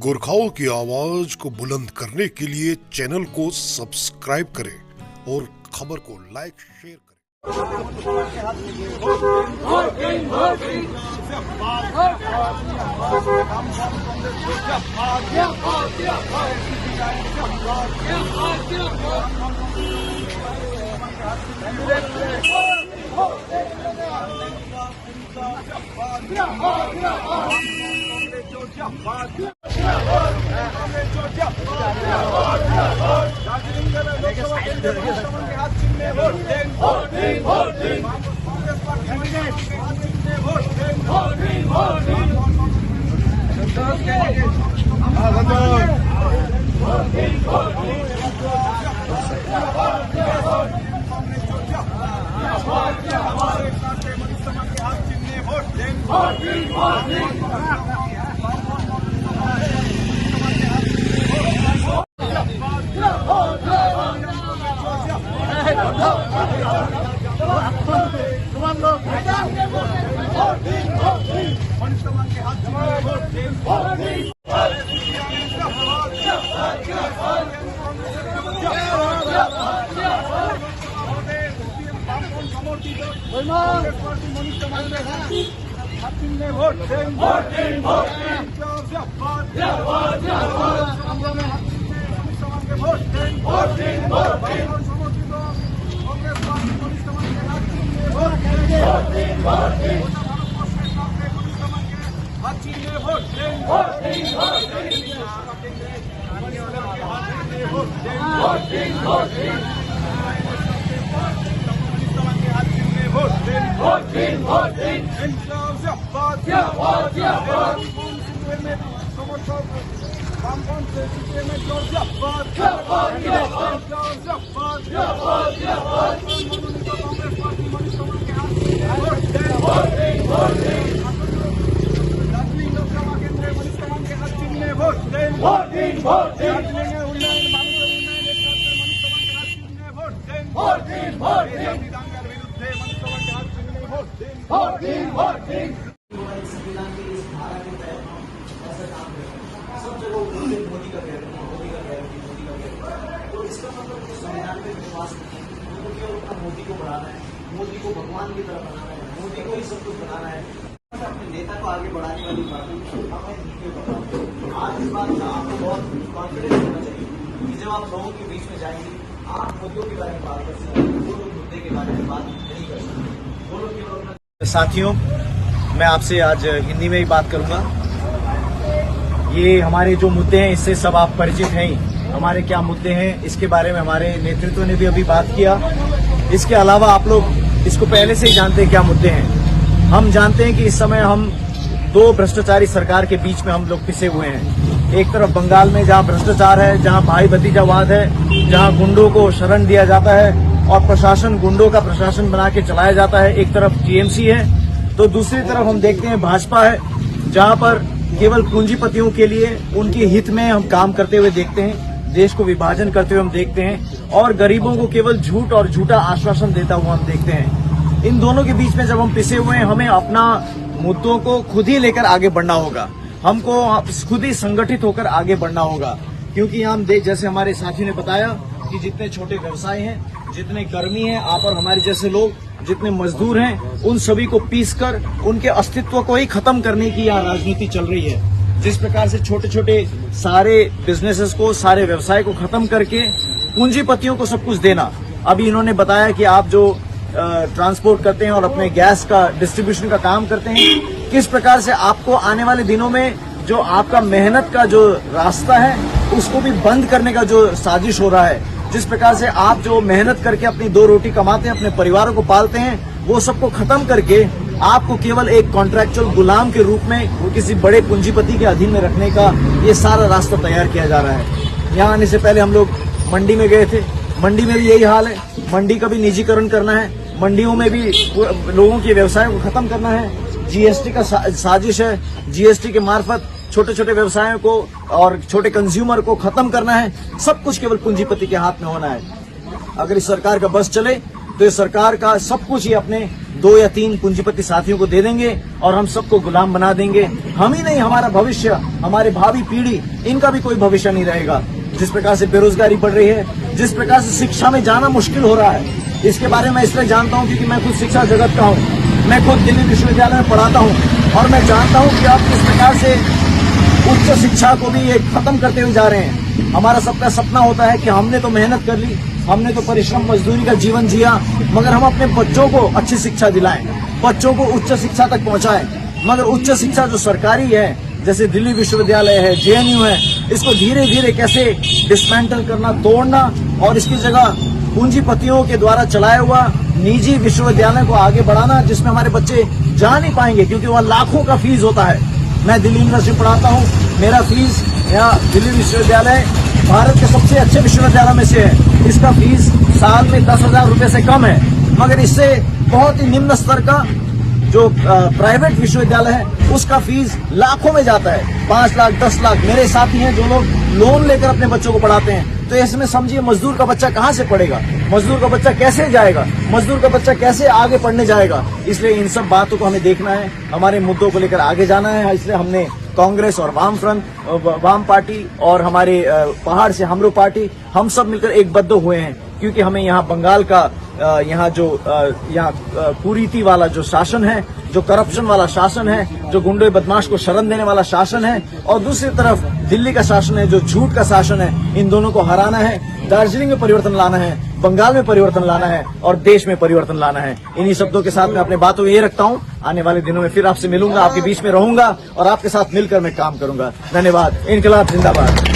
गोरखाओं की आवाज को बुलंद करने के लिए चैनल को सब्सक्राइब करें और खबर को लाइक शेयर करें। मोदी को बढ़ाना है, मोदी को भगवान की तरह बनाना है, मोदी को ही सब कुछ बनाना है। अपने नेता को आगे बढ़ाने वाली बातें आज इस बात का आपको बहुत कॉन्फिडेंस होना चाहिए कि जब आप लोगों के बीच में जाएंगे आप मुद्दों के बारे में बात कर सकते हैं, वो लोग मुद्दे के बारे में बात नहीं कर सकते, वो लोग केवल। साथियों, मैं आपसे आज हिंदी में ही बात करूंगा। ये हमारे जो मुद्दे हैं इससे सब आप परिचित हैं ही। हमारे क्या मुद्दे हैं इसके बारे में हमारे नेतृत्व ने भी अभी बात किया। इसके अलावा आप लोग इसको पहले से ही जानते हैं क्या मुद्दे हैं। हम जानते हैं कि इस समय हम दो भ्रष्टाचारी सरकार के बीच में हम लोग पिसे हुए हैं। एक तरफ बंगाल में जहां भ्रष्टाचार है, जहां भाई भतीजावाद है, जहां गुंडों को शरण दिया जाता है और प्रशासन गुंडों का प्रशासन बना के चलाया जाता है। एक तरफ टीएमसी है तो दूसरी तरफ हम देखते हैं भाजपा है, जहां पर केवल पूंजीपतियों के लिए उनके हित में हम काम करते हुए देखते हैं, देश को विभाजन करते हुए हम देखते हैं और गरीबों को केवल झूठ और झूठा आश्वासन देता हुआ हम देखते हैं। इन दोनों के बीच में जब हम पिसे हुए हैं, हमें अपना मुद्दों को खुद ही लेकर आगे बढ़ना होगा। हमको खुद ही संगठित होकर आगे बढ़ना होगा, क्योंकि हम जैसे हमारे साथी ने बताया कि जितने छोटे व्यवसाय हैं, जितने कर्मी हैं, आप और हमारे जैसे लोग, जितने मजदूर हैं, उन सभी को पीसकर उनके अस्तित्व को ही खत्म करने की यहाँ राजनीति चल रही है। जिस प्रकार से छोटे छोटे सारे बिजनेसेस को, सारे व्यवसाय को खत्म करके पूंजीपतियों को सब कुछ देना। अभी इन्होंने बताया कि आप जो ट्रांसपोर्ट करते हैं और अपने गैस का डिस्ट्रीब्यूशन का काम करते हैं, किस प्रकार से आपको आने वाले दिनों में जो आपका मेहनत का जो रास्ता है उसको भी बंद करने का जो साजिश हो रहा है। जिस प्रकार से आप जो मेहनत करके अपनी दो रोटी कमाते हैं, अपने परिवारों को पालते हैं, वो सबको खत्म करके आपको केवल एक कॉन्ट्रैक्चुअल गुलाम के रूप में वो किसी बड़े पूंजीपति के अधीन में रखने का ये सारा रास्ता तैयार किया जा रहा है। यहाँ आने से पहले हम लोग मंडी में गए थे, मंडी में भी यही हाल है। मंडी का भी निजीकरण करना है, मंडियों में भी लोगों के व्यवसाय को खत्म करना है। जीएसटी का साजिश है, जीएसटी के मार्फत छोटे छोटे व्यवसायों को और छोटे कंज्यूमर को खत्म करना है। सब कुछ केवल पूंजीपति के हाथ में होना है। अगर इस सरकार का बस चले तो इस सरकार का सब कुछ ही अपने 2 या 3 पूंजीपति साथियों को दे देंगे और हम सबको गुलाम बना देंगे। हम ही नहीं, हमारा भविष्य, हमारे भावी पीढ़ी, इनका भी कोई भविष्य नहीं रहेगा। जिस प्रकार से बेरोजगारी बढ़ रही है, जिस प्रकार से शिक्षा में जाना मुश्किल हो रहा है, इसके बारे में इसलिए जानता हूं क्योंकि मैं खुद शिक्षा जगत का हूं। मैं खुद दिल्ली विश्वविद्यालय में पढ़ाता हूं और मैं जानता हूं कि आप किस प्रकार से उच्च शिक्षा को भी ये खत्म करते हुए जा रहे हैं। हमारा सबका सपना होता है कि हमने तो मेहनत कर ली, हमने तो परिश्रम मजदूरी का जीवन जिया, मगर हम अपने बच्चों को अच्छी शिक्षा दिलाएं, बच्चों को उच्च शिक्षा तक पहुंचाएं। मगर उच्च शिक्षा जो सरकारी है, जैसे दिल्ली विश्वविद्यालय है, जेएनयू है, इसको धीरे धीरे कैसे डिसमेंटल करना, तोड़ना और इसकी जगह पूंजीपतियों के द्वारा चलाया हुआ निजी विश्वविद्यालय को आगे बढ़ाना, जिसमें हमारे बच्चे जा नहीं पाएंगे क्योंकि वहाँ लाखों का फीस होता है। मैं दिल्ली यूनिवर्सिटी पढ़ाता हूँ, मेरा फीस यहाँ दिल्ली विश्वविद्यालय भारत के सबसे अच्छे विश्वविद्यालय में से है। इसका फीस साल में 10,000 रुपए से कम है, मगर इससे बहुत ही निम्न स्तर का जो प्राइवेट विश्वविद्यालय है उसका फीस लाखों में जाता है, 5 लाख 10 लाख। मेरे साथी हैं जो लोग लोन लेकर अपने बच्चों को पढ़ाते हैं। तो इसमें समझिए मजदूर का बच्चा कहाँ से पढ़ेगा, मजदूर का बच्चा कैसे जाएगा, मजदूर का बच्चा कैसे आगे पढ़ने जाएगा। इसलिए इन सब बातों को हमें देखना है, हमारे मुद्दों को लेकर आगे जाना है। इसलिए हमने कांग्रेस और वाम पार्टी और हमारे पहाड़ से हमरो पार्टी, हम सब मिलकर एकबद्ध हुए हैं क्योंकि हमें यहाँ बंगाल का यहाँ जो कुरीति वाला जो शासन है, जो करप्शन वाला शासन है, जो गुंडे बदमाश को शरण देने वाला शासन है, और दूसरी तरफ दिल्ली का शासन है जो झूठ का शासन है, इन दोनों को हराना है। दार्जिलिंग में परिवर्तन लाना है, बंगाल में परिवर्तन लाना है और देश में परिवर्तन लाना है। इन्हीं शब्दों के साथ मैं अपने बातों को ये रखता हूँ। आने वाले दिनों में फिर आपसे मिलूंगा, आपके बीच में रहूंगा और आपके साथ मिलकर मैं काम करूंगा। धन्यवाद। इनकलाब जिंदाबाद।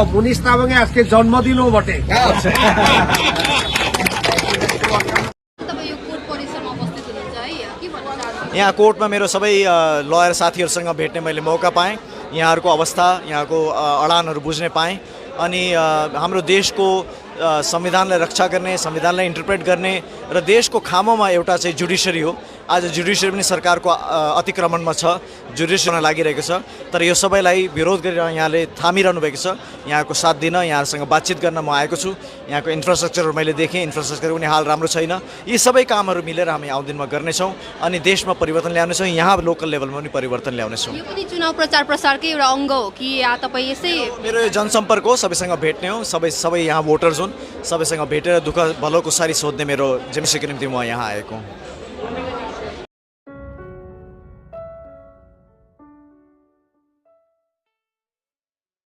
पुलिस तामाङे आजके जन्मदिनও বটে। यहाँ कोर्टमा मेरो सबै लयर साथीहरूसँग भेट्ने मैले मौका पाएँ। यहाँहरूको अवस्था, यहाँको अडानहरू बुझ्ने पाएँ अनि हाम्रो देशको संविधानलाई रक्षा गर्ने, संविधानलाई इन्टरप्रेट गर्ने र देशको खामोमा एउटा चाहिँ जुडिसियरी हो। आज जुडिसियरी पनि सरकारको अतिक्रमणमा छ, जुडिसियरीमा लागिरहेको छ। तर यो सबैलाई विरोध गरेर यहाँले थामिरहनु भएको छ। यहाँको साथ दिन, यहाँहरूसँग बातचित गर्न म आएको छु। यहाँको इन्फ्रास्ट्रक्चरहरू मैले देखेँ, इन्फ्रास्ट्रक्चर पनि हाल राम्रो छैन। यी सबै कामहरू मिलेर हामी आउने दिनमा गर्नेछौँ अनि देशमा परिवर्तन ल्याउनेछौँ, यहाँ लोकल लेभलमा पनि परिवर्तन ल्याउनेछौँ। यो पनि चुनाव प्रचार प्रसारकै एउटा अङ्ग हो कि या तपाईँ यसै? मेरो यो जनसम्पर्क हो, सबैसँग भेट्ने हो, सबै यहाँ भोटर्स हुन्, सबैसँग भेटेर दुःख भलोको सारी सोध्ने मेरो जिम्मेवारीको निम्ति म यहाँ आएको हुँ।